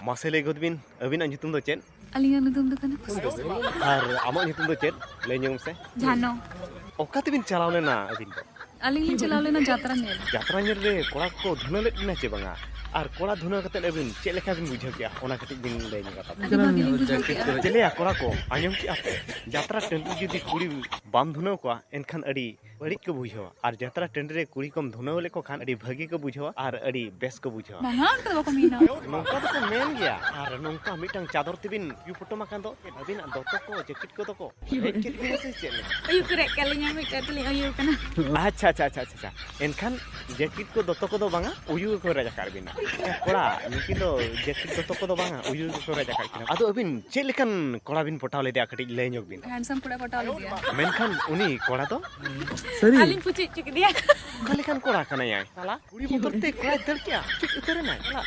मासे ले गोदबिन अबिन nyutum do chain Alingan nutum do kana. और आमा nyutum do चेन ले nyum से Jano. ओका तबिन चलाव लेना अबिन दो Alingin chalaw lena jatra nel. यात्रा nyर रे कोड़ा को धुना ले ना चे बंगा और कोड़ा धुना कते अबिन चे लेखा बिन बुझाव किया ओना कति बिन ले नी कता Adi bagi ling bujhaw kea. चले या कोड़ा को आयम की आपे यात्रा टेंडर जुदी कुड़ी बाम धुना को एनखान अड़ी बड़ी को बुझाव और यात्रा टेंडर रे कुड़ी कम धुना ले को खान अड़ी भागी को बुझाव और अड़ी बेस को बुझाव Banga to bako mina. नोंका तो मेन गया और नोंका मिटंग चादर तिबिन यू फोटो माकान दो अबिन दोतो को जैकेट को दको जैकेट बिन से चले Ayu krek kalinya mi katli ayu kana. अच्छा अच्छा अच्छा अच्छा एनखान जैकेट को दोतो को दो बांगा उयू को राजा कार बिना कोड़ा निकी दो जैकेट दोतो को दो बांगा उयू को राजा कार बिना आदो अबिन चे लेकन कोड़ा बिन पटाव ले दिया कटी ले ñok बिन Handsome kuda pataw le dia. मेनखान उनी कोड़ा तो Aling pucik cik dia. kalikan कोड़ा कना याय साला कुड़ी बोतरते कोड़ा दर क्या चुप उतरे ना साला